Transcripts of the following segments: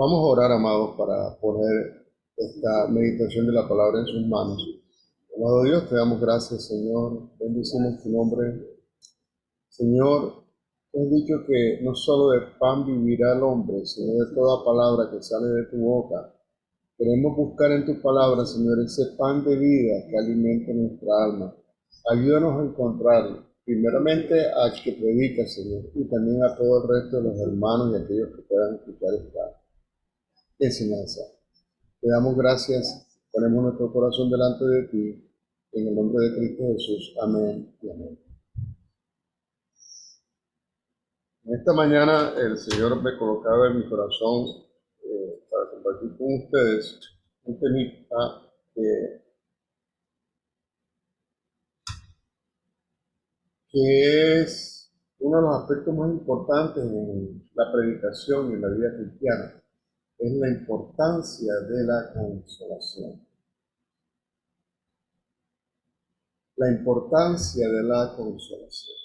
Vamos a orar, amados, para poner esta meditación de la palabra en sus manos. Amado Dios, te damos gracias, Señor. Bendicimos tu nombre. Señor, tú has dicho que no solo de pan vivirá el hombre, sino de toda palabra que sale de tu boca. Queremos buscar en tu palabra, Señor, ese pan de vida que alimenta nuestra alma. Ayúdanos a encontrarlo. Primeramente al que predica, Señor, y también a todo el resto de los hermanos y aquellos que puedan escuchar esta enseñanza. Te damos gracias, ponemos nuestro corazón delante de ti, en el nombre de Cristo Jesús. Amén y amén. En esta mañana el Señor me colocaba en mi corazón para compartir con ustedes un temita que es uno de los aspectos más importantes en la predicación y en la vida cristiana, es la importancia de la consolación. La importancia de la consolación.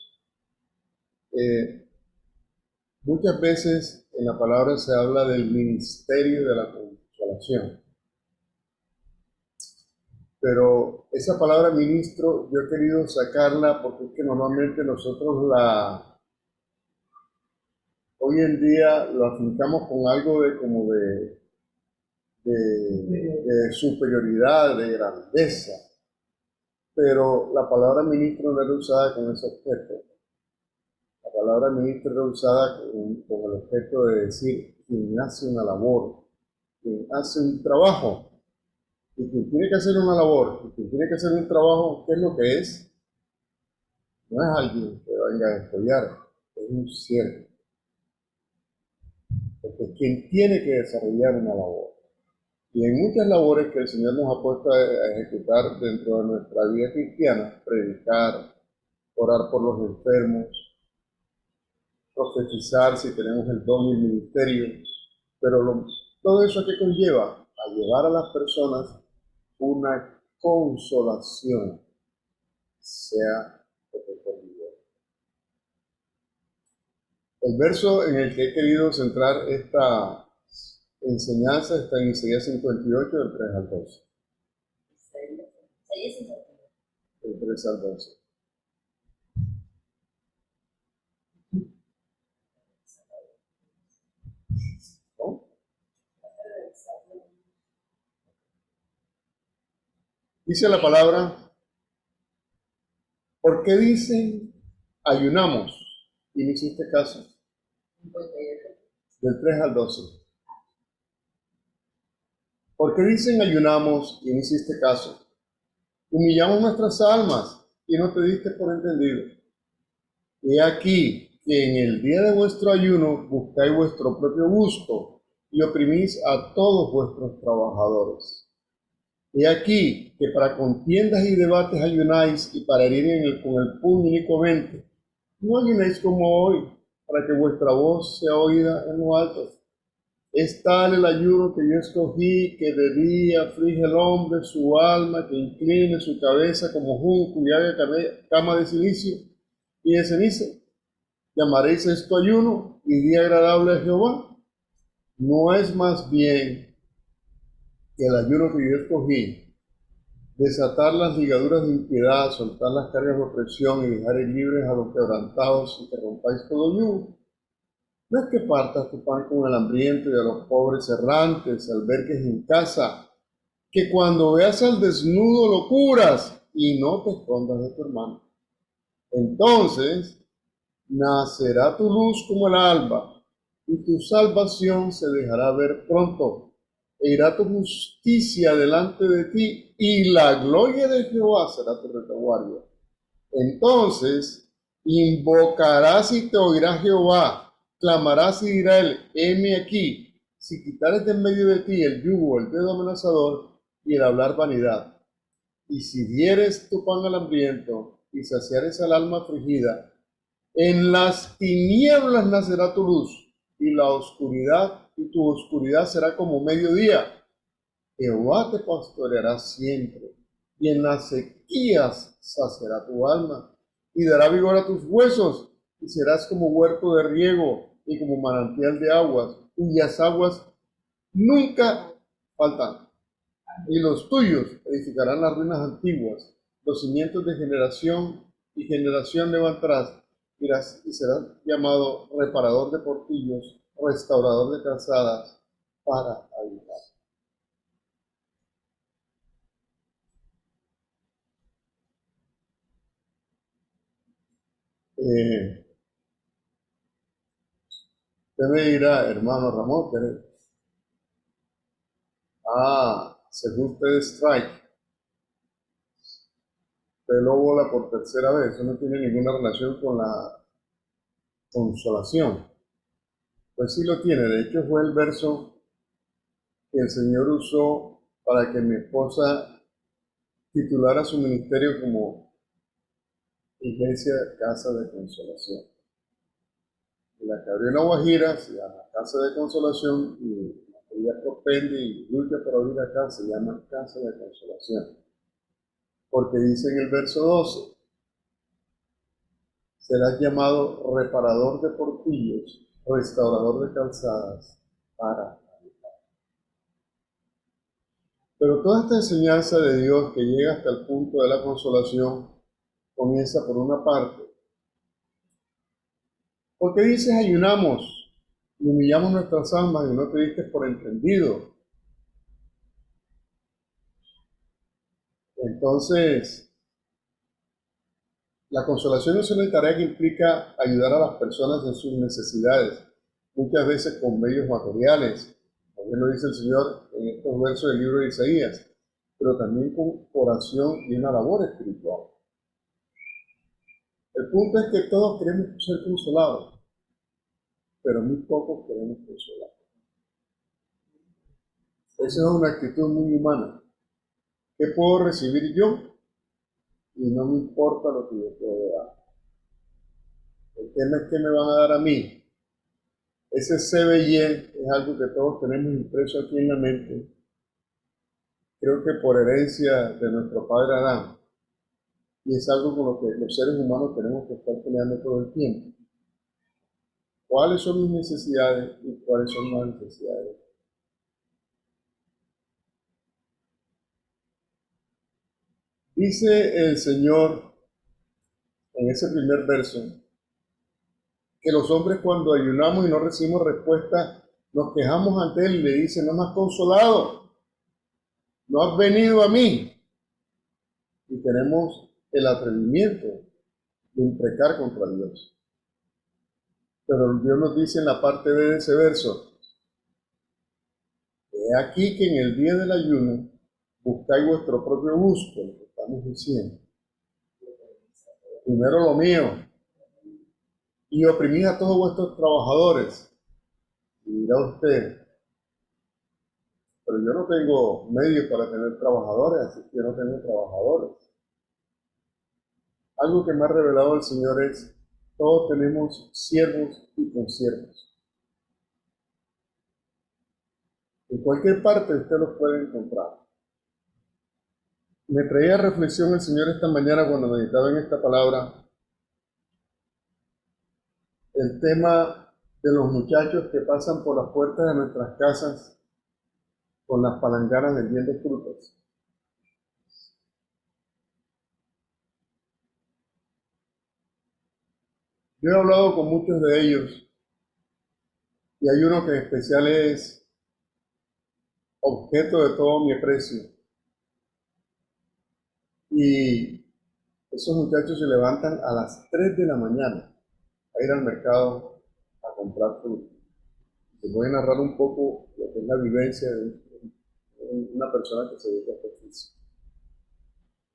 Muchas veces en la palabra se habla del ministerio de la consolación, pero esa palabra ministro yo he querido sacarla porque es que normalmente nosotros hoy en día lo afincamos con algo de superioridad, de grandeza, pero la palabra ministro no era usada con ese objeto. La palabra ministro era usada con el objeto de decir quien hace una labor, quien hace un trabajo. Y quien tiene que hacer una labor, y quien tiene que hacer un trabajo, ¿qué es lo que es? No es alguien que venga a estudiar, es un siervo. Porque es quien tiene que desarrollar una labor. Y en muchas labores que el Señor nos ha puesto a ejecutar dentro de nuestra vida cristiana, predicar, orar por los enfermos, profetizar si tenemos el don y el ministerio, pero todo eso que conlleva a llevar a las personas una consolación, sea por Dios. El verso en el que he querido centrar esta enseñanza está en Isaías 58, del 3 al 12. Del 3 al 12. ¿No? Dice la palabra, ¿por qué dicen ayunamos y no hiciste caso? Del 3 al 12. ¿Por qué dicen ayunamos y no hiciste caso? Humillamos nuestras almas y no te diste por entendido. He aquí que en el día de vuestro ayuno buscáis vuestro propio gusto y oprimís a todos vuestros trabajadores. He aquí que para contiendas y debates ayunáis y para herir con el puño únicamente. No ayunéis como hoy, para que vuestra voz sea oída en lo alto. Es tal el ayuno que yo escogí, que de día aflige el hombre su alma, que incline su cabeza como junco y haga cama de silicio y de ceniza. ¿Llamaréis esto ayuno y día agradable a Jehová? ¿No es más bien que el ayuno que yo escogí, desatar las ligaduras de impiedad, soltar las cargas de opresión y dejar libres a los quebrantados y que rompáis todo yugo? No es que partas tu pan con el hambriento y a los pobres errantes, albergues en casa, que cuando veas al desnudo lo curas y no te escondas de tu hermano. Entonces nacerá tu luz como el alba y tu salvación se dejará ver pronto. E irá tu justicia delante de ti y la gloria de Jehová será tu retaguardia. Entonces invocarás y te oirá Jehová. Clamarás y dirá él, heme aquí, si quitares de en medio de ti el yugo, el dedo amenazador y el hablar vanidad. Y si dieres tu pan al hambriento y saciares al alma afligida, en las tinieblas nacerá tu luz y tu oscuridad será como mediodía. Jehová te pastoreará siempre y en las sequías saciará tu alma y dará vigor a tus huesos y serás como huerto de riego y como manantial de aguas, cuyas aguas nunca faltan. Y los tuyos edificarán las ruinas antiguas, los cimientos de generación y generación levantarás, y serás llamado reparador de portillos, restaurador de calzadas, para habitar. Usted me dirá, hermano Ramón, según usted strike, peló bola por tercera vez, eso no tiene ninguna relación con la consolación. Pues sí lo tiene, de hecho fue el verso que el Señor usó para que mi esposa titulara su ministerio como Iglesia Casa de Consolación. Y la que abrió en La Guajira se llama Casa de Consolación, y ella propende y lucha por abrir acá se llama Casa de Consolación. Porque dice en el verso 12, serás llamado reparador de portillos, restaurador de calzadas, para. Pero toda esta enseñanza de Dios que llega hasta el punto de la consolación comienza por una parte. ¿Por qué dices ayunamos y humillamos nuestras almas y no te diste por entendido? Entonces, la consolación es una tarea que implica ayudar a las personas en sus necesidades, muchas veces con medios materiales, como bien lo dice el Señor en estos versos del libro de Isaías, pero también con oración y una labor espiritual. El punto es que todos queremos ser consolados, pero muy pocos queremos consolar. Esa es una actitud muy humana. ¿Qué puedo recibir yo? Y no me importa lo que yo puedo dar. El tema es que me van a dar a mí. Ese CBY es algo que todos tenemos impreso aquí en la mente. Creo que por herencia de nuestro padre Adán. Y es algo con lo que los seres humanos tenemos que estar peleando todo el tiempo. ¿Cuáles son mis necesidades y cuáles son las necesidades? Dice el Señor en ese primer verso que los hombres cuando ayunamos y no recibimos respuesta, nos quejamos ante Él y le dicen, no me has consolado, no has venido a mí. Y tenemos el atrevimiento de imprecar contra Dios. Pero Dios nos dice en la parte B de ese verso, he aquí que en el día del ayuno buscáis vuestro propio gusto, lo que estamos diciendo. Primero lo mío, y oprimid a todos vuestros trabajadores. Y dirá usted, pero yo no tengo medios para tener trabajadores, así que yo no tengo trabajadores. Algo que me ha revelado el Señor es, todos tenemos siervos y consiervos. En cualquier parte usted los puede encontrar. Me traía reflexión el Señor esta mañana cuando meditaba en esta palabra, el tema de los muchachos que pasan por las puertas de nuestras casas con las palanganas vendiendo frutas. Yo he hablado con muchos de ellos y hay uno que en especial es objeto de todo mi aprecio. Y esos muchachos se levantan a las 3 de la mañana a ir al mercado a comprar fruta. Les voy a narrar un poco lo que es la vivencia de una persona que se dedica a este oficio.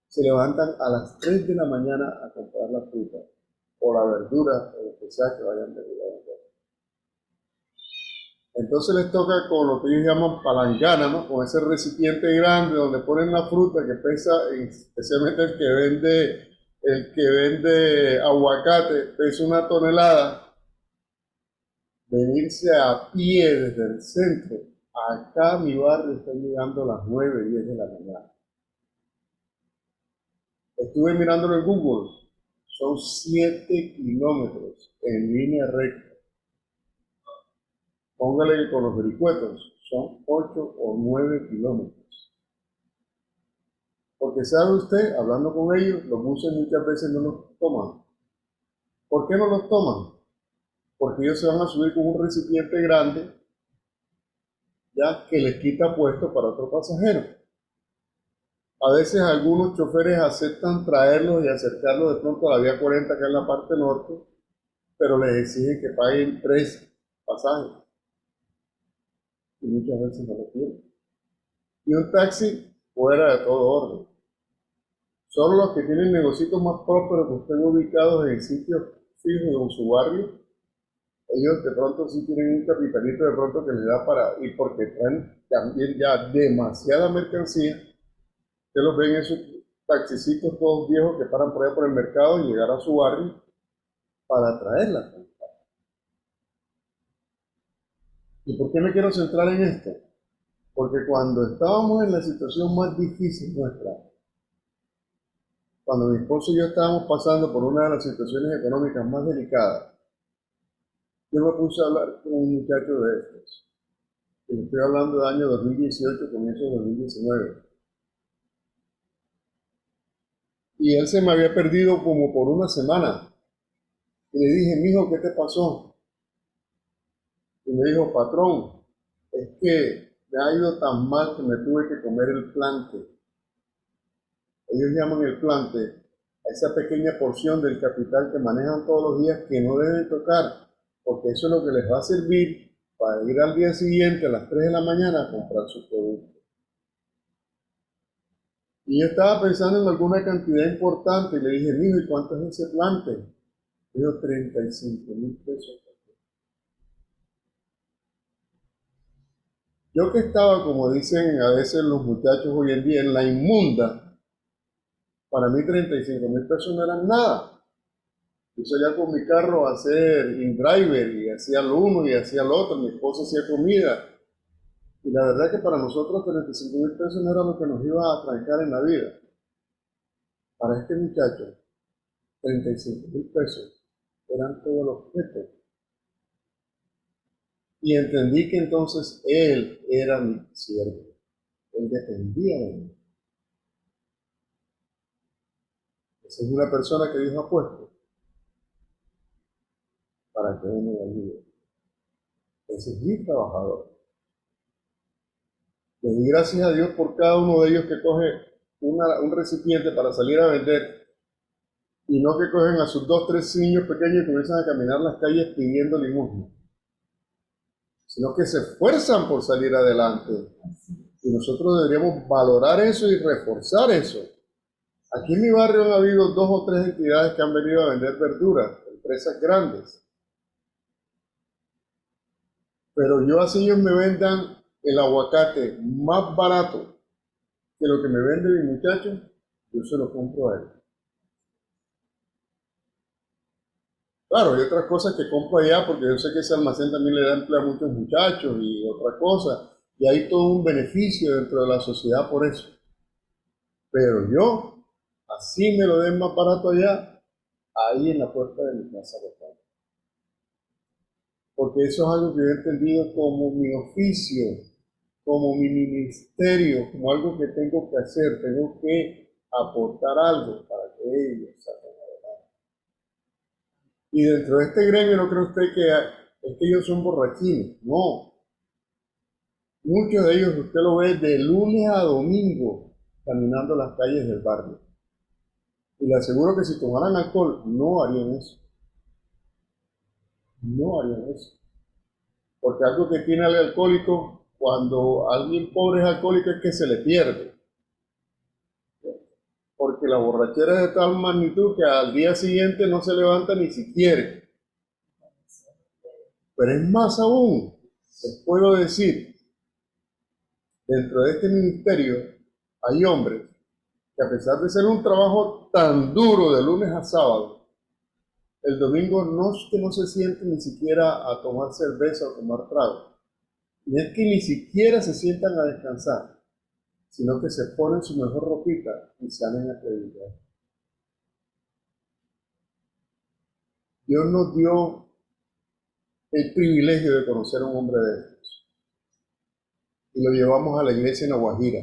Se levantan a las 3 de la mañana a comprar la fruta o la verdura o lo que sea que vayan de vender. Entonces les toca con lo que ellos llaman palangana, ¿no? Con ese recipiente grande donde ponen la fruta que pesa, especialmente el que vende aguacate, pesa 1 tonelada. Venirse a pie desde el centro. Acá mi barrio está llegando a las 9, 10 de la mañana. Estuve mirándolo en Google. Son 7 kilómetros en línea recta. Póngale que con los vericuetos son 8 o 9 kilómetros. Porque sabe usted, hablando con ellos, los buses muchas veces no los toman. ¿Por qué no los toman? Porque ellos se van a subir con un recipiente grande, ya que les quita puesto para otro pasajero. A veces algunos choferes aceptan traerlos y acercarlos de pronto a la vía 40, que es la parte norte, pero les exigen que paguen 3 pasajes y muchas veces no lo tienen. Y un taxi fuera de todo orden. Solo los que tienen negocios más prósperos que estén ubicados en sitios fijos en su barrio, ellos de pronto sí tienen un capitalito de pronto que les da para ir porque traen también ya demasiada mercancía. Ustedes los ven esos taxicitos todos viejos que paran por allá por el mercado y llegar a su barrio para traerla. ¿Y por qué me quiero centrar en esto? Porque cuando estábamos en la situación más difícil nuestra, cuando mi esposo y yo estábamos pasando por una de las situaciones económicas más delicadas, yo me puse a hablar con un muchacho de estos. Y estoy hablando del año 2018, comienzo de 2019. Y él se me había perdido como por una semana. Y le dije, mijo, ¿qué te pasó? Y me dijo, patrón, es que me ha ido tan mal que me tuve que comer el plante. Ellos llaman el plante a esa pequeña porción del capital que manejan todos los días que no deben tocar, porque eso es lo que les va a servir para ir al día siguiente a las 3 de la mañana a comprar sus productos. Y yo estaba pensando en alguna cantidad importante y le dije, mijo, ¿y cuánto es ese plante? Dijo, 35.000 pesos. Yo que estaba, como dicen a veces los muchachos hoy en día, en la inmunda, para mí 35.000 pesos no eran nada. Yo salía con mi carro a hacer in-driver y hacía lo uno y hacía lo otro, mi esposo hacía comida. Y la verdad que para nosotros 35.000 pesos no era lo que nos iba a trancar en la vida. Para este muchacho, 35.000 pesos eran todos los objetos. Y entendí que entonces él era mi siervo. Él dependía de mí. Esa es una persona que Dios ha puesto para que uno le ayude. Ese es mi trabajador. Le doy gracias a Dios por cada uno de ellos que coge un recipiente para salir a vender y no que cogen a sus 2, 3 niños pequeños y comienzan a caminar las calles pidiendo limosna, sino que se esfuerzan por salir adelante. Y nosotros deberíamos valorar eso y reforzar eso. Aquí en mi barrio han habido 2 o 3 entidades que han venido a vender verduras, empresas grandes. Pero yo así ellos me vendan el aguacate más barato que lo que me vende mi muchacho, yo se lo compro a él. Claro, hay otras cosas que compro allá porque yo sé que ese almacén también le da empleo a muchos muchachos y otra cosa. Y hay todo un beneficio dentro de la sociedad por eso. Pero yo, así me lo den más barato allá, ahí en la puerta de mi casa lo pago. Porque eso es algo que yo he entendido como mi oficio, como mi ministerio, como algo que tengo que hacer, tengo que aportar algo para que ellos saquen adelante. Y dentro de este gremio no cree usted que es que ellos son borrachines, no. Muchos de ellos usted lo ve de lunes a domingo caminando las calles del barrio. Y le aseguro que si tomaran alcohol no harían eso, no harían eso. Porque algo que tiene el alcohólico, cuando alguien pobre es alcohólico, es que se le pierde. Porque la borrachera es de tal magnitud que al día siguiente no se levanta ni siquiera. Pero es más aún, les puedo decir, dentro de este ministerio hay hombres que a pesar de ser un trabajo tan duro de lunes a sábado, el domingo no es que no se sienten ni siquiera a tomar cerveza o tomar trago, y es que ni siquiera se sientan a descansar, sino que se ponen su mejor ropita y salen a predicar. Dios nos dio el privilegio de conocer a un hombre de estos. y lo llevamos a la iglesia en La Guajira.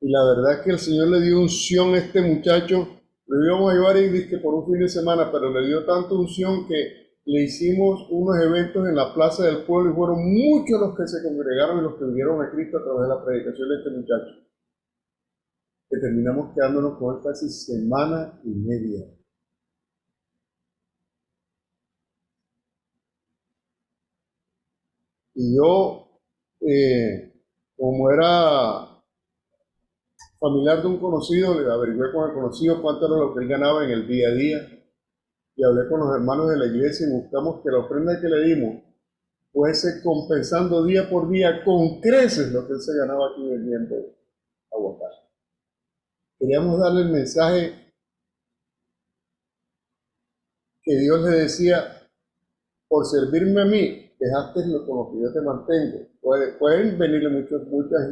Y la verdad es que el Señor le dio unción a este muchacho. Lo íbamos a llevar y por un fin de semana, pero le dio tanta unción que le hicimos unos eventos en la plaza del pueblo y fueron muchos los que se congregaron y los que vinieron a Cristo a través de la predicación de este muchacho. Que terminamos quedándonos con él casi semana y media. Y yo, como era familiar de un conocido, le averigué con el conocido cuánto era lo que él ganaba en el día a día y hablé con los hermanos de la iglesia y buscamos que la ofrenda que le dimos fuese compensando día por día con creces lo que él se ganaba aquí vendiendo aguacate. Queríamos darle el mensaje que Dios le decía, por servirme a mí, dejaste lo con lo que yo te mantengo. Pueden venirle muchas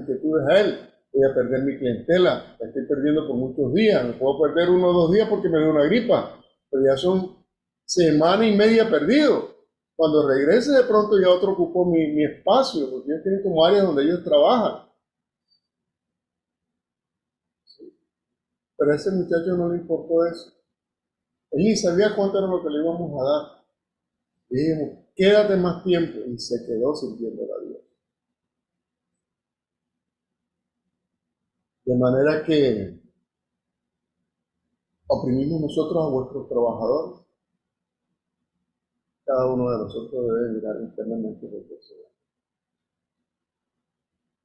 inquietudes a él. Voy a perder mi clientela, la estoy perdiendo por muchos días, me puedo perder 1 o 2 días porque me dio una gripa, pero ya son semana y media perdido. Cuando regrese de pronto ya otro ocupó mi espacio, porque ellos tienen como áreas donde ellos trabajan. Pero a ese muchacho no le importó eso. Él ni sabía cuánto era lo que le íbamos a dar. Y dijimos, quédate más tiempo. Y se quedó sirviendo a Dios. De manera que oprimimos nosotros a vuestros trabajadores. Cada uno de nosotros debe mirar internamente lo que se da.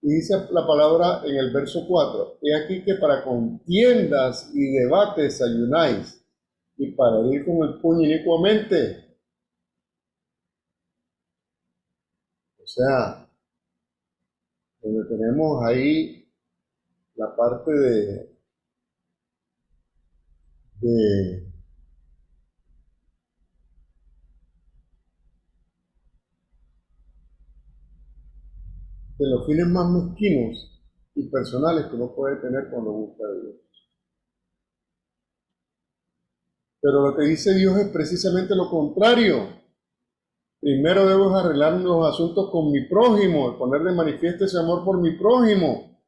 Y dice la palabra en el verso 4, he aquí que para contiendas y debates ayunáis, y para ir con el puño inicuamente. O sea, donde tenemos ahí la parte de los fines más mezquinos y personales que uno puede tener cuando busca a Dios. Pero lo que dice Dios es precisamente lo contrario. Primero debo arreglar los asuntos con mi prójimo, poner de manifiesto ese amor por mi prójimo.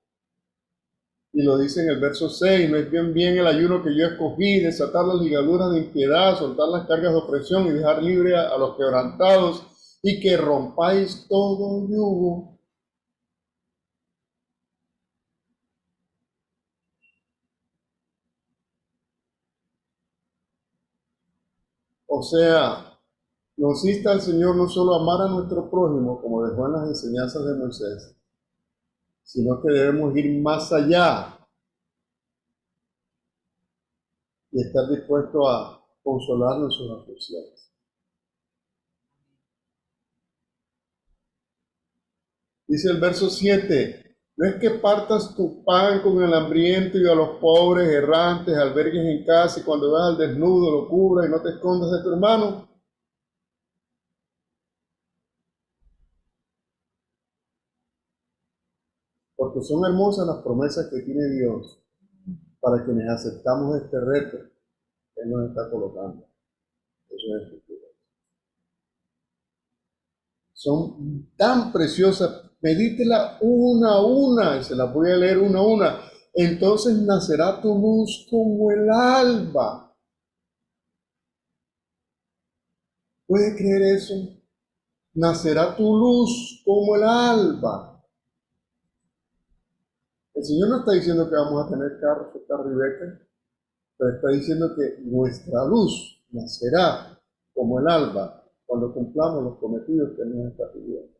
Y lo dice en el verso 6, no es bien el ayuno que yo escogí, desatar las ligaduras de impiedad, soltar las cargas de opresión y dejar libre a los quebrantados, y que rompáis todo yugo. O sea, nos insta al Señor no solo a amar a nuestro prójimo, como dejó en las enseñanzas de Moisés, sino que debemos ir más allá y estar dispuestos a consolarnos en sus aflicciones. Dice el verso 7, no es que partas tu pan con el hambriento y a los pobres, errantes, albergues en casa y cuando veas al desnudo lo cubras y no te escondas de tu hermano. Porque son hermosas las promesas que tiene Dios para quienes aceptamos este reto que Él nos está colocando. Eso es escritura. Son tan preciosas, medítela una a una, y se las voy a leer una a una. Entonces nacerá tu luz como el alba. ¿Puede creer eso? Nacerá tu luz como el alba. El Señor no está diciendo que vamos a tener carros y becas, pero está diciendo que nuestra luz nacerá como el alba cuando cumplamos los cometidos que nos está pidiendo.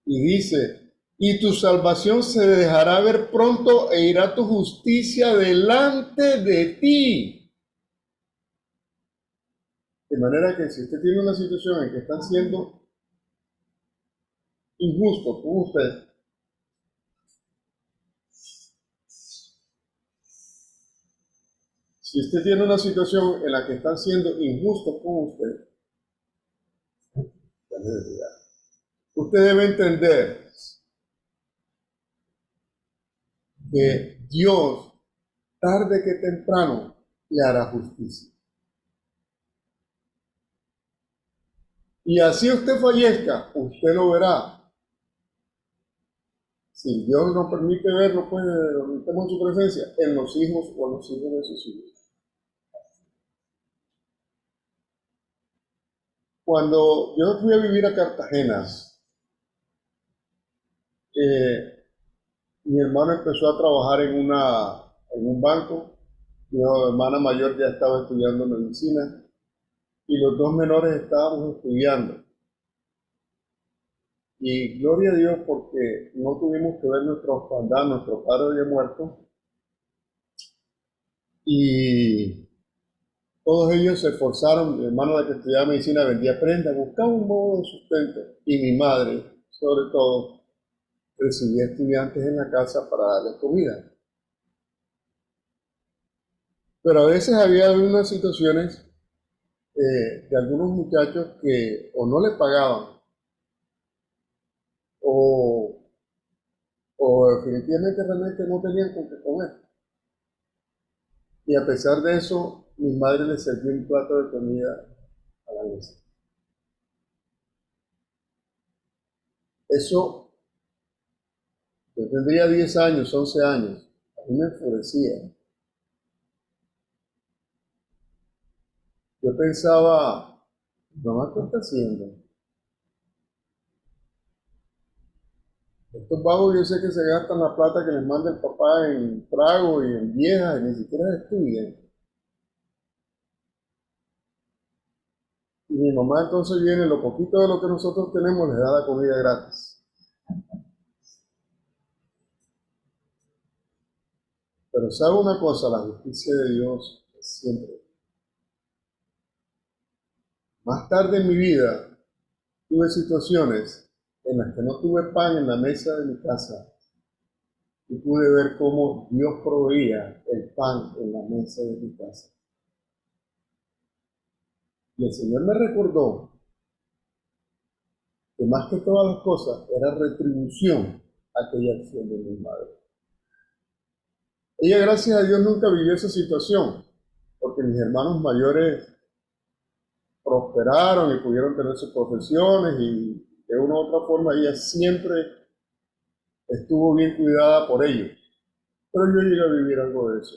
Y dice, y tu salvación se dejará ver pronto e irá tu justicia delante de ti. De manera que si usted tiene una situación en que están siendo injustos con usted, si usted tiene una situación en la que están siendo injustos con usted, usted debe entender que Dios, tarde que temprano, le hará justicia. Y así usted fallezca, usted lo verá. Si Dios nos permite verlo, pues lo estemos en su presencia, en los hijos o en los hijos de sus hijos. Cuando yo fui a vivir a Cartagena, eh, mi hermano empezó a trabajar en un banco, mi hermana mayor ya estaba estudiando medicina y los dos menores estábamos estudiando. Y gloria a Dios porque no tuvimos que ver nuestra orfandad, nuestro padre había muerto y todos ellos se esforzaron. Mi hermano, la que estudiaba medicina, vendía prendas, buscaba un modo de sustento. Y mi madre, sobre todo, recibía estudiantes en la casa para darles comida. Pero a veces había algunas situaciones de algunos muchachos que o no les pagaban o, o definitivamente realmente no tenían con qué comer. Y a pesar de eso, mi madre les servía un plato de comida a la mesa. Eso, yo tendría 10 años, 11 años, a mí me enfurecía. Yo pensaba, mamá, ¿qué está haciendo? Estos vagos yo sé que se gastan la plata que les manda el papá en trago y en viejas y ni siquiera estudian. Y mi mamá entonces viene, lo poquito de lo que nosotros tenemos, les da la comida gratis. Pero sabe una cosa, la justicia de Dios es siempre. Más tarde en mi vida tuve situaciones en las que no tuve pan en la mesa de mi casa y pude ver cómo Dios proveía el pan en la mesa de mi casa. Y el Señor me recordó que más que todas las cosas era retribución a aquella acción de mi madre. Ella, gracias a Dios, nunca vivió esa situación, porque mis hermanos mayores prosperaron y pudieron tener sus profesiones y de una u otra forma ella siempre estuvo bien cuidada por ellos. Pero yo llegué a vivir algo de eso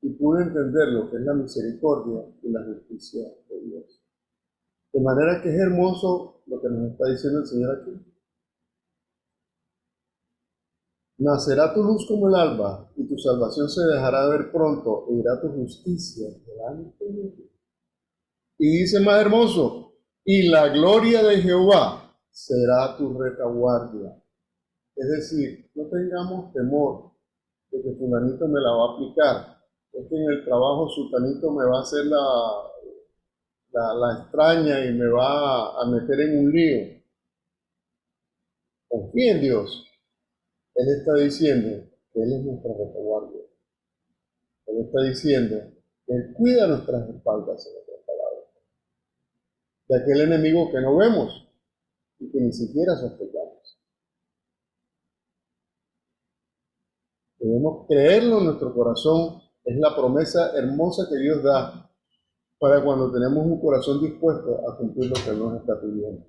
y pude entender lo que es la misericordia y la justicia de Dios. De manera que es hermoso lo que nos está diciendo el Señor aquí. Nacerá tu luz como el alba, y tu salvación se dejará ver pronto, e irá tu justicia delante de ti. Y dice más hermoso, y la gloria de Jehová será tu retaguardia. Es decir, no tengamos temor de que fulanito me la va a aplicar. Es que en el trabajo sultanito me va a hacer la extraña y me va a meter en un lío. Confía en Dios. Él está diciendo que Él es nuestra retaguardia. Él está diciendo que Él cuida nuestras espaldas, en otras palabras, de aquel enemigo que no vemos y que ni siquiera sospechamos. Debemos creerlo en nuestro corazón. Es la promesa hermosa que Dios da para cuando tenemos un corazón dispuesto a cumplir lo que Él nos está pidiendo.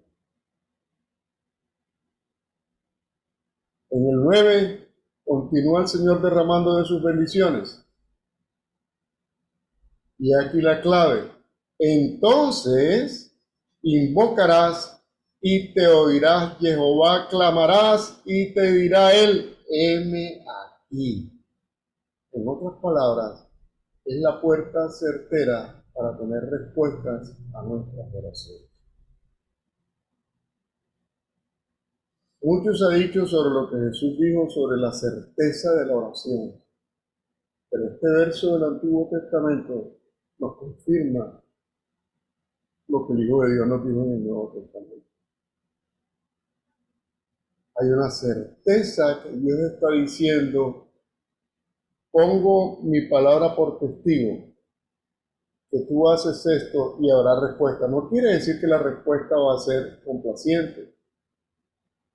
En el 9 continúa el Señor derramando de sus bendiciones. Y aquí la clave. Entonces invocarás y te oirás Jehová, clamarás y te dirá él, heme aquí. En otras palabras, es la puerta certera para tener respuestas a nuestras oraciones. Mucho se ha dicho sobre lo que Jesús dijo sobre la certeza de la oración, pero este verso del Antiguo Testamento nos confirma lo que el Hijo de Dios nos dijo en el Nuevo Testamento. Hay una certeza que Dios está diciendo, pongo mi palabra por testigo, que tú haces esto y habrá respuesta. No quiere decir que la respuesta va a ser complaciente,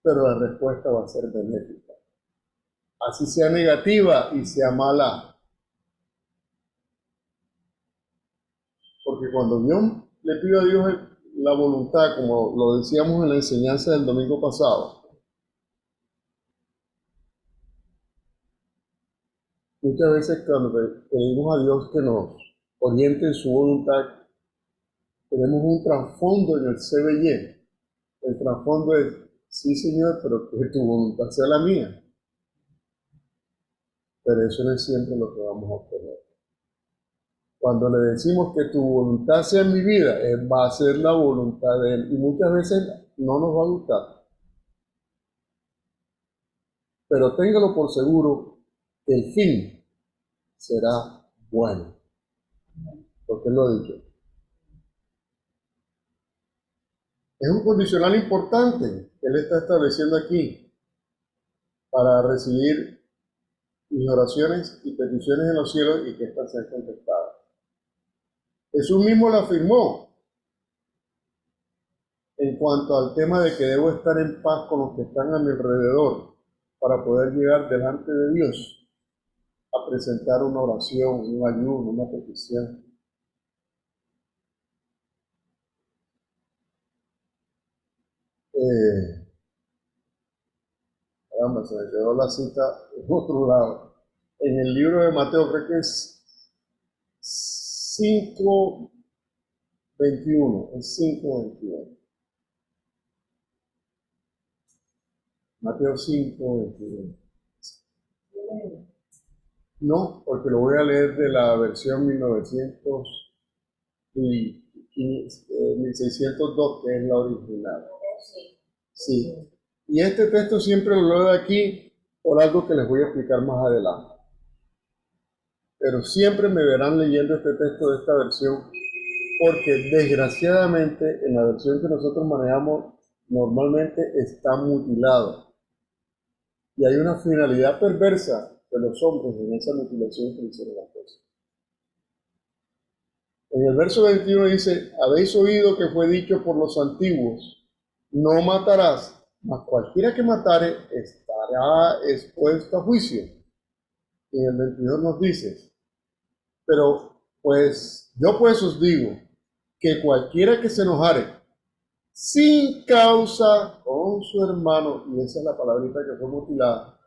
pero la respuesta va a ser benéfica. Así sea negativa y sea mala. Porque Porque cuando yo le pido a Dios la voluntad, como lo decíamos en la enseñanza del domingo pasado, muchas veces cuando pedimos a Dios que nos oriente en su voluntad, tenemos un trasfondo en el CBY. El trasfondo es, sí Señor, pero que tu voluntad sea la mía. Pero eso no es siempre lo que vamos a obtener. Cuando le decimos que tu voluntad sea en mi vida, va a ser la voluntad de Él. Y muchas veces no nos va a gustar. Pero téngalo por seguro que el fin será bueno. Porque Él lo ha dicho. Es un condicional importante que Él está estableciendo aquí para recibir mis oraciones y peticiones en los cielos y que éstas sean contestadas. Jesús mismo lo afirmó en cuanto al tema de que debo estar en paz con los que están a mi alrededor para poder llegar delante de Dios a presentar una oración, un ayuno, una petición. Caramba, se me quedó la cita en otro lado. En el libro de Mateo, creo que es 5:21, es 5:21. Mateo 5:21. No, porque lo voy a leer de la versión 1602, que es la original. Sí. Y este texto siempre lo leo de aquí por algo que les voy a explicar más adelante. Pero siempre me verán leyendo este texto de esta versión, porque desgraciadamente en la versión que nosotros manejamos normalmente está mutilado. Y hay una finalidad perversa de los hombres en esa mutilación que hicieron las cosas. En el verso 21 dice, habéis oído que fue dicho por los antiguos, no matarás, mas cualquiera que matare estará expuesto a juicio. Y en el 22 nos dice, pero pues yo pues os digo, que cualquiera que se enojare sin causa con su hermano, y esa es la palabrita que fue mutilada,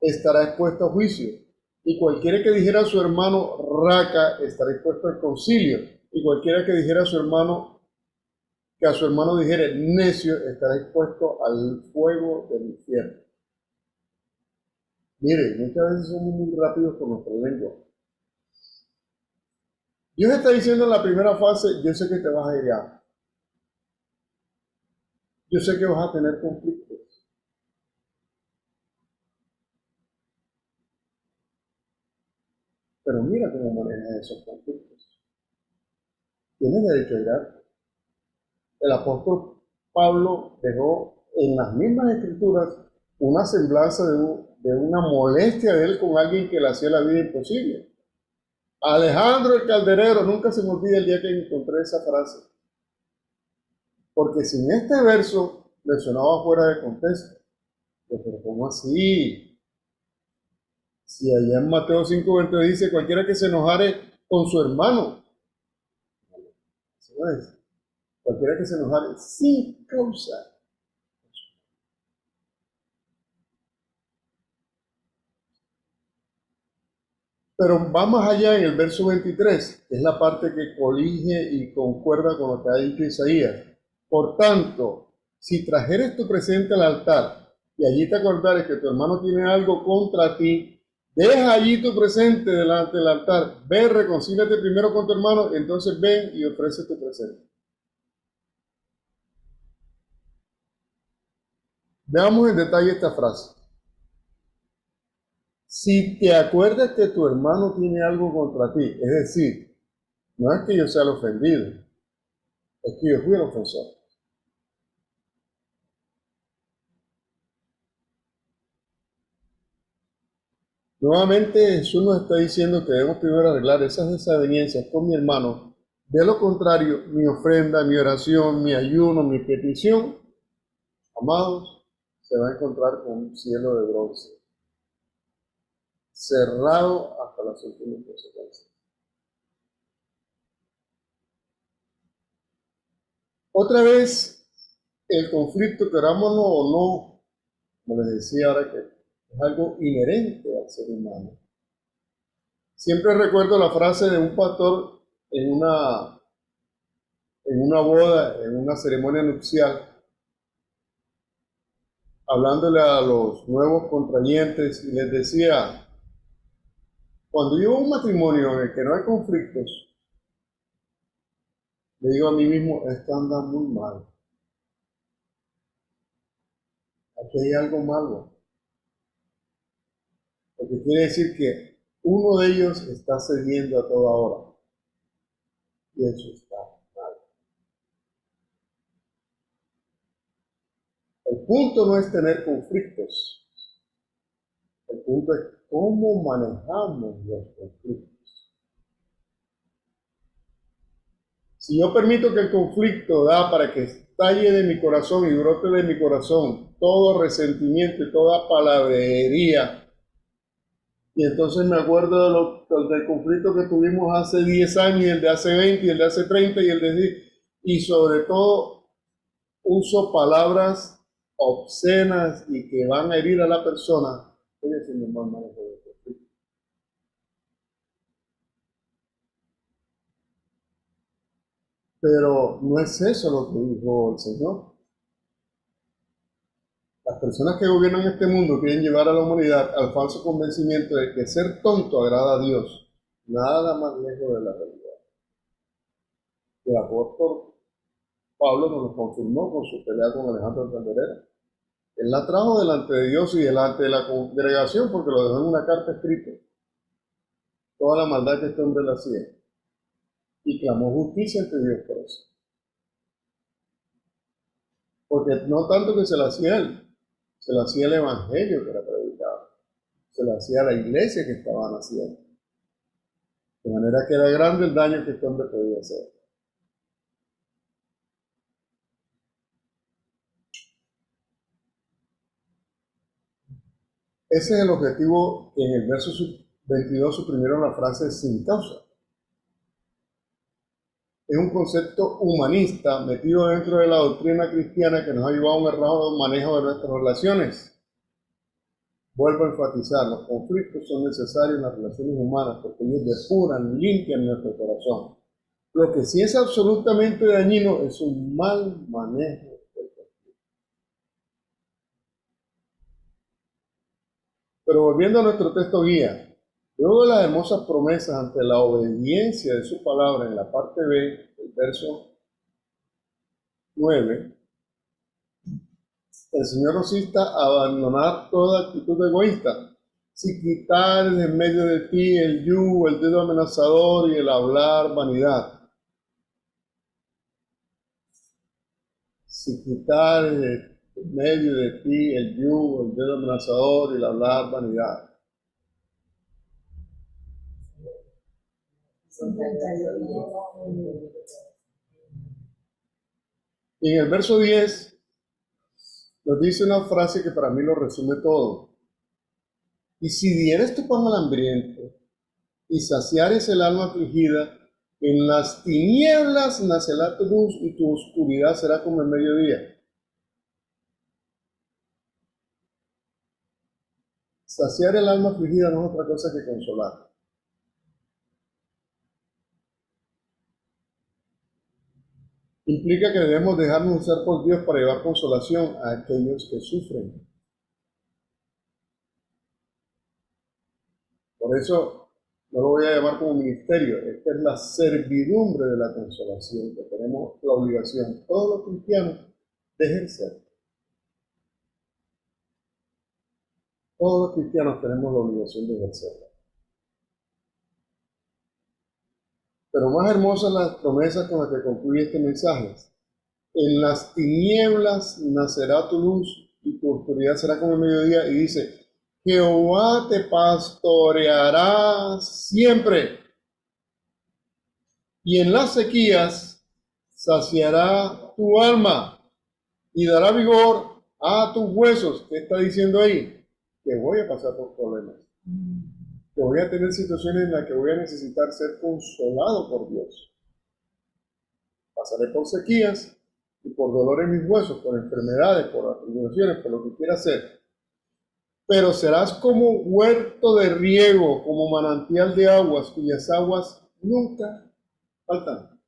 estará expuesto a juicio. Y cualquiera que dijera a su hermano raca estará expuesto al concilio. Y cualquiera que dijera a su hermano, que a su hermano dijera necio, estará expuesto al fuego del infierno. Mire, muchas veces somos muy rápidos con nuestra lengua. Dios está diciendo en la primera fase, yo sé que te vas a ir ya. Yo sé que vas a tener conflictos. Pero mira cómo manejas esos conflictos. Tienes derecho a ir. El apóstol Pablo dejó en las mismas escrituras una semblanza de una molestia de él con alguien que le hacía la vida imposible. Alejandro el Calderero, nunca se me olvida el día que encontré esa frase. Porque sin este verso le sonaba fuera de contexto. Pero ¿cómo así? Si allá en Mateo 5:20 dice, cualquiera que se enojare con su hermano. Eso es. Cualquiera que se enojare sin causa. Pero va más allá en el verso 23, que es la parte que colige y concuerda con lo que ha dicho Isaías. Por tanto, si trajeres tu presente al altar y allí te acordares que tu hermano tiene algo contra ti, deja allí tu presente delante del altar, ve, reconcíliate primero con tu hermano, entonces ven y ofrece tu presente. Veamos en detalle esta frase. Si te acuerdas que tu hermano tiene algo contra ti, es decir, no es que yo sea el ofendido, es que yo fui el ofensor. Nuevamente Jesús nos está diciendo que debemos primero arreglar esas desavenencias con mi hermano. De lo contrario, mi ofrenda, mi oración, mi ayuno, mi petición, amados, se va a encontrar con un cielo de bronce, cerrado hasta las últimas consecuencias. Otra vez, el conflicto, querámoslo o no, como les decía ahora, que es algo inherente al ser humano. Siempre recuerdo la frase de un pastor en una boda, en una ceremonia nupcial, hablándole a los nuevos contrayentes y les decía, cuando yo un matrimonio en el que no hay conflictos, le digo a mí mismo, esto anda muy mal, aquí hay algo malo, porque quiere decir que uno de ellos está cediendo a toda hora y eso está mal. El punto no es tener conflictos, el punto es cómo manejamos los conflictos. Si yo permito que el conflicto da para que estalle de mi corazón y brote de mi corazón todo resentimiento y toda palabrería, y entonces me acuerdo del conflicto que tuvimos hace 10 años, y el de hace 20, y el de hace 30, y sobre todo uso palabras obscenas y que van a herir a la persona, estoy haciendo mal manejo del conflicto. Pero no es eso lo que dijo el Señor. Las personas que gobiernan este mundo quieren llevar a la humanidad al falso convencimiento de que ser tonto agrada a Dios. Nada más lejos de la realidad. El apóstol Pablo nos lo confirmó con su pelea con Alejandro Calderera. Él la trajo delante de Dios y delante de la congregación porque lo dejó en una carta escrita. Toda la maldad que este hombre le hacía. Y clamó justicia ante Dios por eso. Porque no tanto que se la hacía él, se la hacía el evangelio que era predicado. Se la hacía a la iglesia que estaban haciendo. De manera que era grande el daño que este hombre podía hacer. Ese es el objetivo que en el verso 22 suprimieron la frase sin causa. Es un concepto humanista metido dentro de la doctrina cristiana que nos ha llevado a un errado manejo de nuestras relaciones. Vuelvo a enfatizar, los conflictos son necesarios en las relaciones humanas porque ellos depuran, limpian nuestro corazón. Lo que sí es absolutamente dañino es un mal manejo del conflicto. Pero volviendo a nuestro texto guía, luego de las hermosas promesas ante la obediencia de su palabra en la parte B, el verso 9, el Señor nos insta a abandonar toda actitud egoísta, sin quitar de en medio de ti el yugo, el dedo amenazador y el hablar vanidad. Sin quitar de en medio de ti el yugo, el dedo amenazador y el hablar vanidad. Y en el verso 10 nos dice una frase que para mí lo resume todo. Y si dieres tu pan al hambriento y saciares el alma afligida, en las tinieblas nacerá tu luz y tu oscuridad será como el mediodía. Saciar el alma afligida no es otra cosa que consolar. Implica que debemos dejarnos usar por Dios para llevar consolación a aquellos que sufren. Por eso no lo voy a llamar como ministerio, esta es la servidumbre de la consolación que tenemos la obligación, todos los cristianos, de ejercer. Todos los cristianos tenemos la obligación de ejercerla. Pero más hermosas las promesas con las que concluye este mensaje. En las tinieblas nacerá tu luz y tu oscuridad será como el mediodía. Y dice, Jehová te pastoreará siempre. Y en las sequías saciará tu alma y dará vigor a tus huesos. ¿Qué está diciendo ahí? Que voy a pasar por problemas. Que voy a tener situaciones en las que voy a necesitar ser consolado por Dios. Pasaré por sequías, y por dolor en mis huesos, por enfermedades, por atribulaciones, por lo que quiera hacer. Pero serás como huerto de riego, como manantial de aguas, cuyas aguas nunca faltan.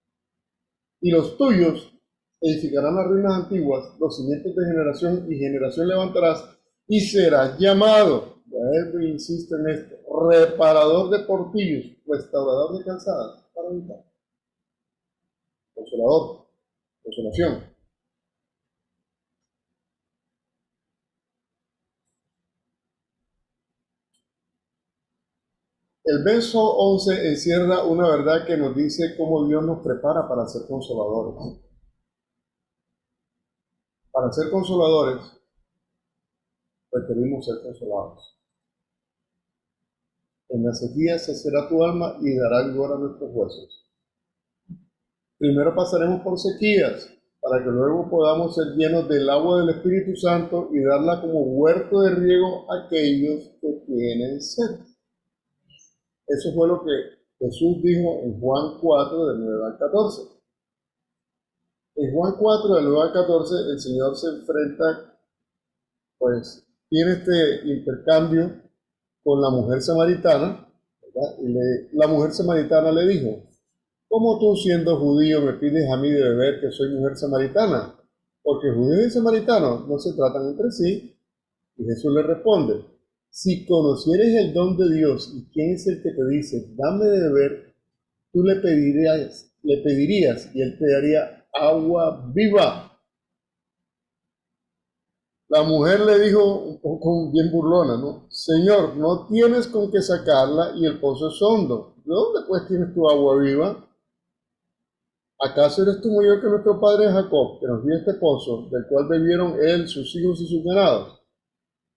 Y los tuyos edificarán las ruinas antiguas, los cimientos de generación y generación levantarás, y serás llamado, vuelvo e insisto en esto, reparador de portillos, restaurador de calzadas, para evitar. Consolador, consolación. El verso 11 encierra una verdad que nos dice cómo Dios nos prepara para ser consoladores. Para ser consoladores, requerimos ser consolados. En la sequía saciará tu alma y dará vigor a nuestros huesos. Primero pasaremos por sequías, para que luego podamos ser llenos del agua del Espíritu Santo y darla como huerto de riego a aquellos que tienen sed. Eso fue lo que Jesús dijo en Juan 4, del 9 al 14. En Juan 4, del 9 al 14, el Señor se enfrenta, pues, tiene este intercambio con la mujer samaritana, ¿verdad? Y la mujer samaritana le dijo: ¿cómo tú, siendo judío, me pides a mí de beber que soy mujer samaritana? Porque judíos y samaritanos no se tratan entre sí. Y Jesús le responde: si conocieres el don de Dios y quién es el que te dice, dame de beber, tú le pedirías y él te daría agua viva. La mujer le dijo, un poco bien burlona, ¿no? Señor, no tienes con qué sacarla y el pozo es hondo. ¿De dónde pues tienes tu agua viva? ¿Acaso eres tú mayor que nuestro padre Jacob, que nos dio este pozo, del cual bebieron él, sus hijos y sus ganados?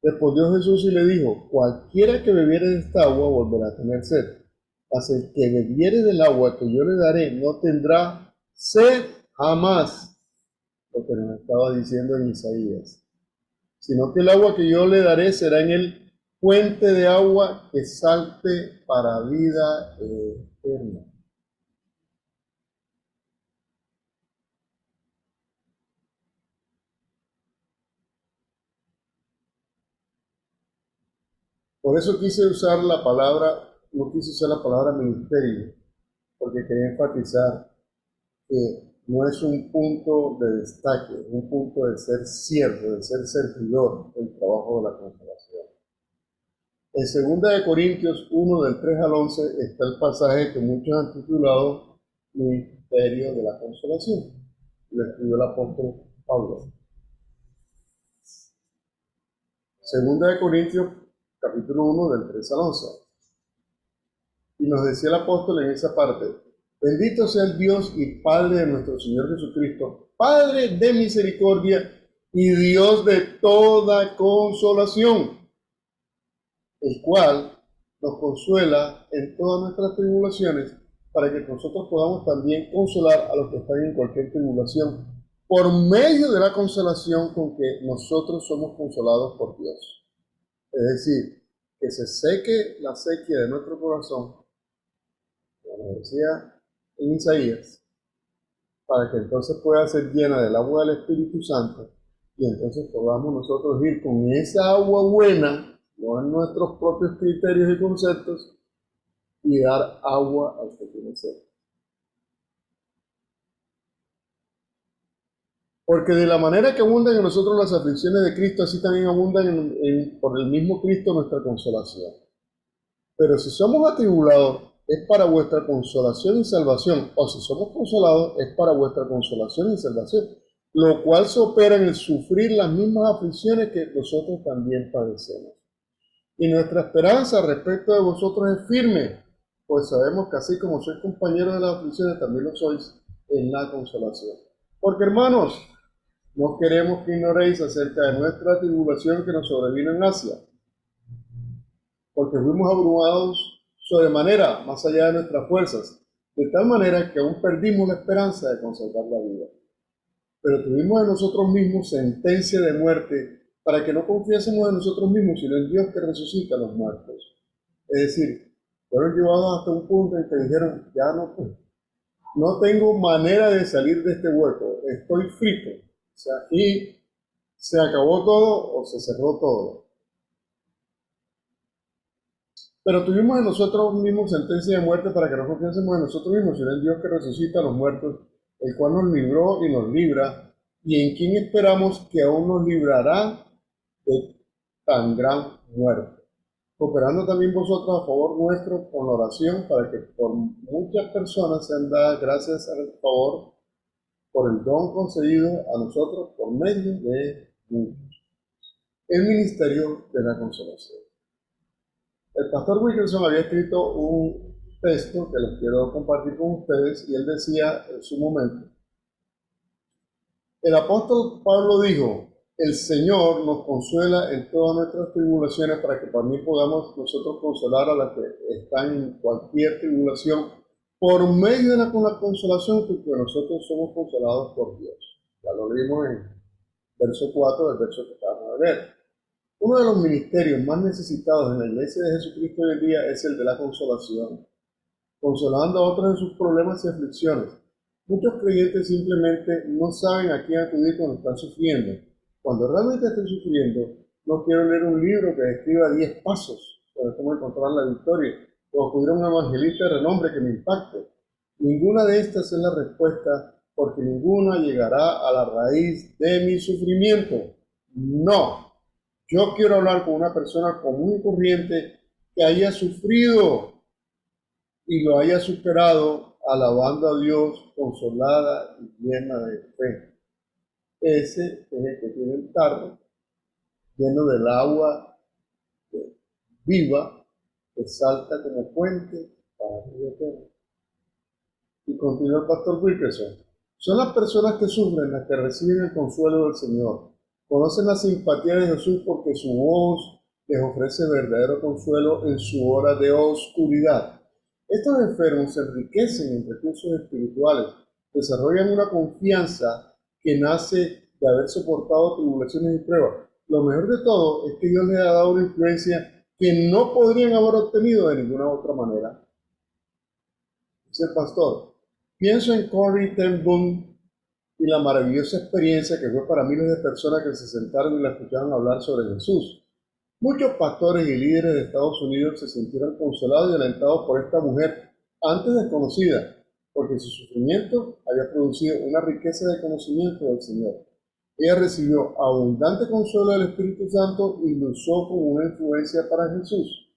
Respondió Jesús y le dijo: cualquiera que bebiere de esta agua volverá a tener sed, mas el que bebiere del agua que yo le daré no tendrá sed jamás, lo que nos estaba diciendo en Isaías, sino que el agua que yo le daré será en él fuente de agua que salte para vida eterna. Por eso quise usar la palabra, no quise usar la palabra ministerio, porque quería enfatizar que no es un punto de destaque, es un punto de ser siervo, de ser servidor del trabajo de la consolación. En 2 Corintios 1, del 3 al 11, está el pasaje que muchos han titulado Ministerio de la Consolación. Lo escribió el apóstol Pablo. 2 Corintios, capítulo 1, del 3 al 11. Y nos decía el apóstol en esa parte: bendito sea el Dios y Padre de nuestro Señor Jesucristo, Padre de misericordia y Dios de toda consolación, el cual nos consuela en todas nuestras tribulaciones, para que nosotros podamos también consolar a los que están en cualquier tribulación, por medio de la consolación con que nosotros somos consolados por Dios. Es decir, que se seque la sequía de nuestro corazón, como decía en Isaías, para que entonces pueda ser llena del agua del Espíritu Santo, y entonces podamos nosotros ir con esa agua buena, no en nuestros propios criterios y conceptos, y dar agua al que tiene sed. Porque de la manera que abundan en nosotros las aflicciones de Cristo, así también abundan por el mismo Cristo nuestra consolación. Pero si somos atribulados, es para vuestra consolación y salvación, o si somos consolados, es para vuestra consolación y salvación, lo cual se opera en el sufrir las mismas aflicciones que nosotros también padecemos. Y nuestra esperanza respecto de vosotros es firme, pues sabemos que así como sois compañeros de las aflicciones, también lo sois en la consolación. Porque, hermanos, no queremos que ignoréis acerca de nuestra tribulación que nos sobrevino en Asia, porque fuimos abrumados sobremanera, más allá de nuestras fuerzas, de tal manera que aún perdimos la esperanza de conservar la vida. Pero tuvimos en nosotros mismos sentencia de muerte, para que no confiésemos en nosotros mismos, sino en Dios que resucita a los muertos. Es decir, fueron llevados hasta un punto en que dijeron: ya no, pues, No tengo manera de salir de este hueco. Estoy frito. O sea, aquí se acabó todo o se cerró todo. Pero tuvimos en nosotros mismos sentencia de muerte para que no confiásemos en nosotros mismos, sino en Dios que resucita a los muertos, el cual nos libró y nos libra, y en quien esperamos que aún nos librará de tan gran muerte. Cooperando también vosotros a favor nuestro con la oración, para que por muchas personas sean dadas gracias al favor por el don concedido a nosotros por medio de muchos. El ministerio de la consolación. El pastor Wilkerson había escrito un texto que les quiero compartir con ustedes y él decía en su momento, el apóstol Pablo dijo, el Señor nos consuela en todas nuestras tribulaciones para que también podamos nosotros consolar a las que están en cualquier tribulación por medio de la consolación con que nosotros somos consolados por Dios. Ya lo vimos en verso 4 del verso que acabamos de leer. Uno de los ministerios más necesitados en la iglesia de Jesucristo hoy en día es el de la consolación, consolando a otros en sus problemas y aflicciones. Muchos creyentes simplemente no saben a quién acudir cuando están sufriendo. Cuando realmente estoy sufriendo, no quiero leer un libro que describa 10 pasos sobre cómo encontrar la victoria o acudir a un evangelista de renombre que me impacte. Ninguna de estas es la respuesta, porque ninguna llegará a la raíz de mi sufrimiento. No. Yo quiero hablar con una persona común y corriente que haya sufrido y lo haya superado, alabando a Dios, consolada y llena de fe. Ese es el que tiene el tarro lleno del agua viva que salta como fuente para el eterno. Y continúa el pastor Wilkerson. Son las personas que sufren las que reciben el consuelo del Señor. Conocen la simpatía de Jesús porque su voz les ofrece verdadero consuelo en su hora de oscuridad. Estos enfermos se enriquecen en recursos espirituales, desarrollan una confianza que nace de haber soportado tribulaciones y pruebas. Lo mejor de todo es que Dios les ha dado una influencia que no podrían haber obtenido de ninguna otra manera. Dice el pastor, pienso en Corrie ten Boom y la maravillosa experiencia que fue para miles de personas que se sentaron y la escucharon hablar sobre Jesús. Muchos pastores y líderes de Estados Unidos se sintieron consolados y alentados por esta mujer antes desconocida, porque su sufrimiento había producido una riqueza de conocimiento del Señor. Ella recibió abundante consuelo del Espíritu Santo y lo usó como una influencia para Jesús.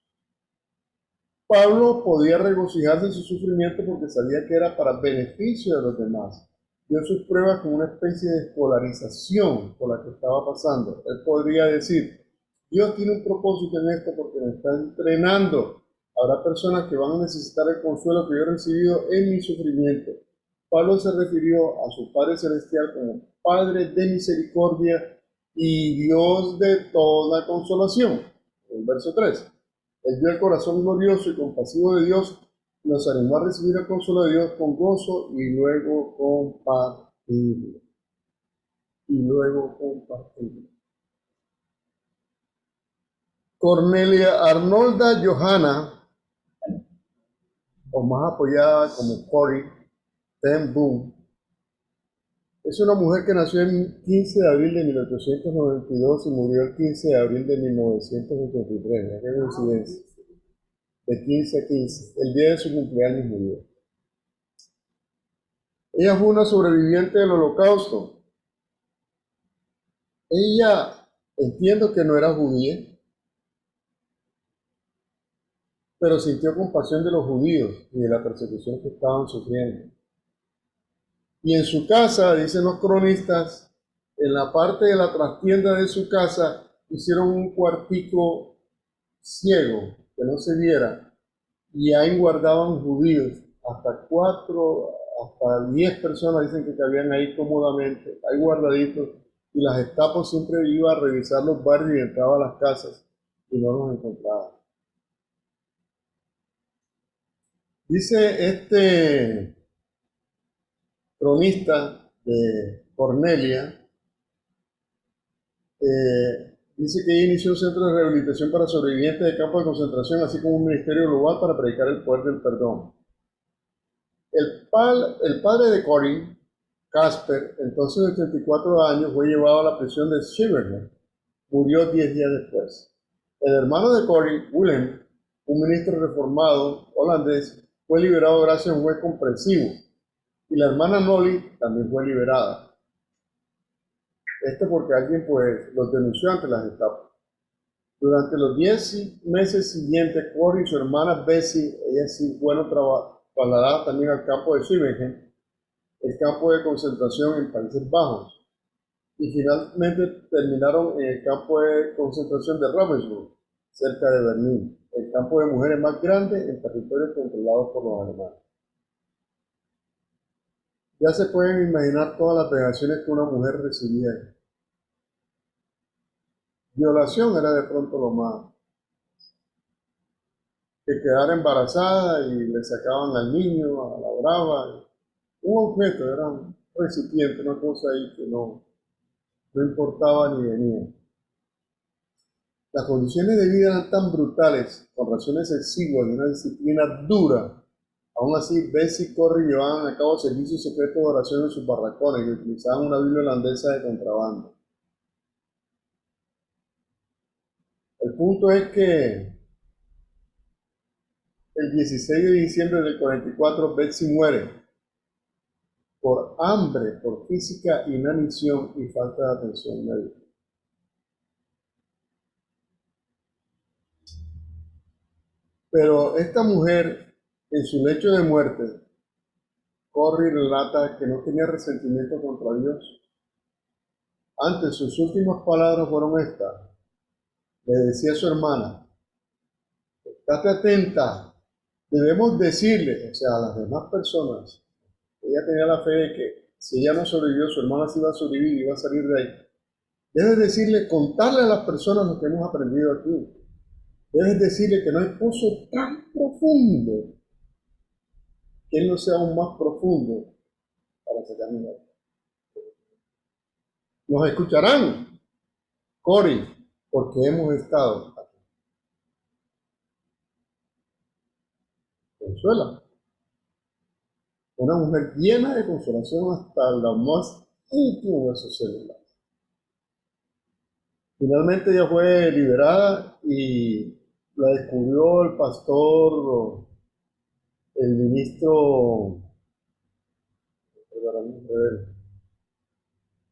Pablo podía regocijarse en su sufrimiento porque sabía que era para beneficio de los demás. Dio sus pruebas como una especie de escolarización por la que estaba pasando. Él podría decir, Dios tiene un propósito en esto porque me está entrenando. Habrá personas que van a necesitar el consuelo que yo he recibido en mi sufrimiento. Pablo se refirió a su Padre Celestial como Padre de misericordia y Dios de toda consolación. El verso 3. Él vio el corazón glorioso y compasivo de Dios, nos animó a recibir el consuelo de Dios con gozo y luego compartirlo. Cornelia Arnolda Johanna, o más apoyada como Corrie ten Boom, es una mujer que nació el 15 de abril de 1892 y murió el 15 de abril de 1983. ¿Qué coincidencia? De 15 a 15, el día de su cumpleaños murió. Ella fue una sobreviviente del Holocausto. Ella, entiendo que no era judía, pero sintió compasión de los judíos y de la persecución que estaban sufriendo. Y en su casa, dicen los cronistas, en la parte de la trastienda de su casa, hicieron un cuartico ciego, que no se viera, y ahí guardaban judíos, hasta 10 personas dicen que cabían ahí cómodamente, ahí guardaditos, y la Gestapo siempre iba a revisar los barrios y entraba a las casas y no los encontraba. Dice este cronista de Cornelia, dice que ella inició un centro de rehabilitación para sobrevivientes de campos de concentración, así como un ministerio global para predicar el poder del perdón. El padre de Cory, Casper, entonces de 34 años, fue llevado a la prisión de Schiveningen. Murió 10 días después. El hermano de Cory, Willem, un ministro reformado holandés, fue liberado gracias a un juez comprensivo. Y la hermana Nolly también fue liberada. Esto porque alguien pues los denunció ante las Gestapo. Durante los 10 meses siguientes, Cory y su hermana Bessie, ella sí, bueno, trasladadas también al campo de Schiveningen, el campo de concentración en Países Bajos, y finalmente terminaron en el campo de concentración de Ravensbrück, cerca de Berlín, el campo de mujeres más grande en territorios controlados por los alemanes. Ya se pueden imaginar todas las vejaciones que una mujer recibía. Violación era de pronto lo más. Que quedara embarazada y le sacaban al niño, a la brava. Un objeto, era un recipiente, una cosa ahí que no importaba ni venía. Las condiciones de vida eran tan brutales, con razones exiguas y una disciplina dura. Aún así, Bessie y Cory llevaban a cabo servicios secretos de oración en sus barracones y utilizaban una Biblia holandesa de contrabando. El punto es que el 16 de diciembre del 44, Bessie muere por hambre, por física inanición y falta de atención médica. Pero esta mujer, en su lecho de muerte, Cory relata que no tenía resentimiento contra Dios. Antes, sus últimas palabras fueron estas. Le decía a su hermana, estate atenta, debemos decirle, o sea, a las demás personas, ella tenía la fe de que si ella no sobrevivió, su hermana sí iba a sobrevivir y iba a salir de ahí. Debes decirle, contarle a las personas lo que hemos aprendido aquí. Debes decirle que no hay pozo tan profundo que él no sea aún más profundo para sacarnos de ahí. Nos escucharán, Cory, porque hemos estado aquí. Consuela. Una mujer llena de consolación hasta lo más íntimo de sus células. Finalmente ella fue liberada y la descubrió el pastor, el ministro,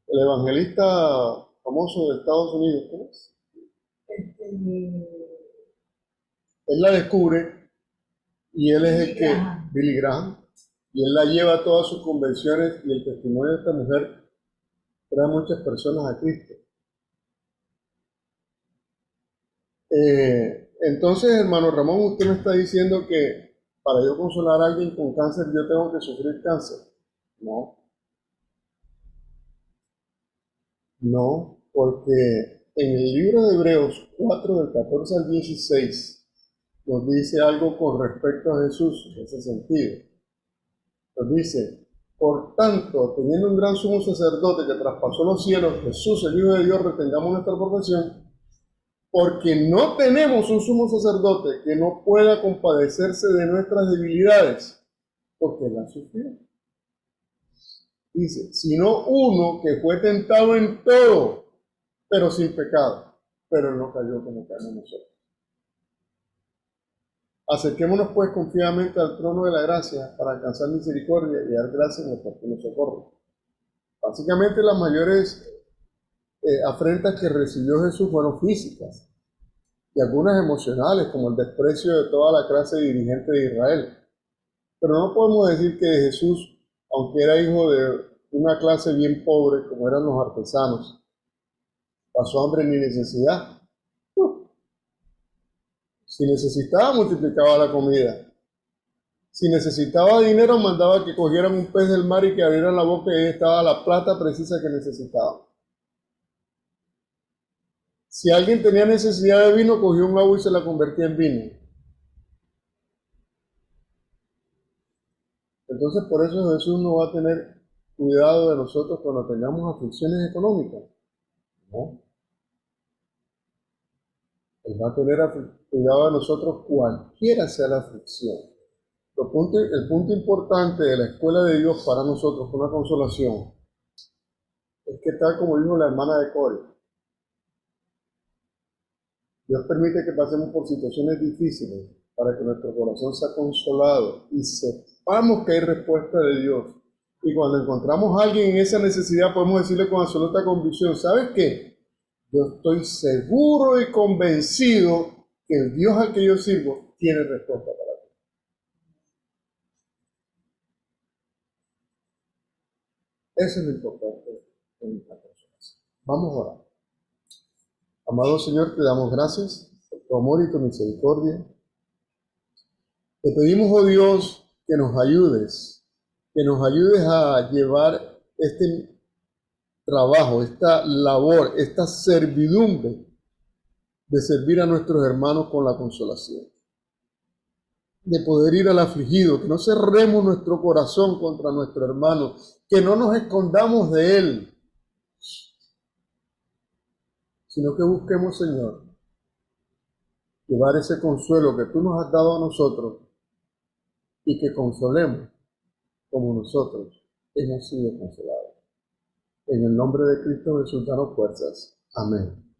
el evangelista famoso de Estados Unidos, ¿cómo es? Él la descubre y él es el que, Billy Graham, y él la lleva a todas sus convenciones y el testimonio de esta mujer trae a muchas personas a Cristo. Entonces, hermano Ramón, usted me está diciendo que para yo consolar a alguien con cáncer yo tengo que sufrir cáncer. No, no, porque en el libro de Hebreos 4, del 14 al 16, nos dice algo con respecto a Jesús en ese sentido. Nos dice, por tanto, teniendo un gran sumo sacerdote que traspasó los cielos, Jesús, el Hijo de Dios, retengamos nuestra profesión, porque no tenemos un sumo sacerdote que no pueda compadecerse de nuestras debilidades, porque Él ha sufrido. Dice, sino uno que fue tentado en todo, pero sin pecado, pero Él no cayó como caemos nosotros. Acerquémonos pues confiadamente al trono de la gracia para alcanzar misericordia y dar gracia en el oportuno socorro. Básicamente las mayores afrentas que recibió Jesús fueron físicas y algunas emocionales, como el desprecio de toda la clase dirigente de Israel. Pero no podemos decir que Jesús, aunque era hijo de una clase bien pobre, como eran los artesanos, pasó hambre ni necesidad. Si necesitaba, multiplicaba la comida. Si necesitaba dinero, mandaba que cogieran un pez del mar y que abrieran la boca y ahí estaba la plata precisa que necesitaba. Si alguien tenía necesidad de vino, cogía un agua y se la convertía en vino. Entonces, por eso Jesús no va a tener cuidado de nosotros cuando tengamos aflicciones económicas. No. Él va a tener cuidado de nosotros cualquiera sea la aflicción. El punto importante de la escuela de Dios para nosotros con la consolación es que tal como dijo la hermana de Corey, Dios permite que pasemos por situaciones difíciles para que nuestro corazón sea consolado y sepamos que hay respuesta de Dios. Y cuando encontramos a alguien en esa necesidad, podemos decirle con absoluta convicción, ¿sabes qué? Yo estoy seguro y convencido que el Dios al que yo sirvo tiene respuesta para ti. Eso es lo importante en esta consolación. Vamos a orar. Amado Señor, te damos gracias por tu amor y tu misericordia. Te pedimos, oh Dios, que nos ayudes a llevar este trabajo, esta labor, esta servidumbre de servir a nuestros hermanos con la consolación, de poder ir al afligido, que no cerremos nuestro corazón contra nuestro hermano, que no nos escondamos de él, sino que busquemos, Señor, llevar ese consuelo que tú nos has dado a nosotros y que consolemos como nosotros hemos sido consolados. En el nombre de Cristo Jesús, danos fuerzas. Amén.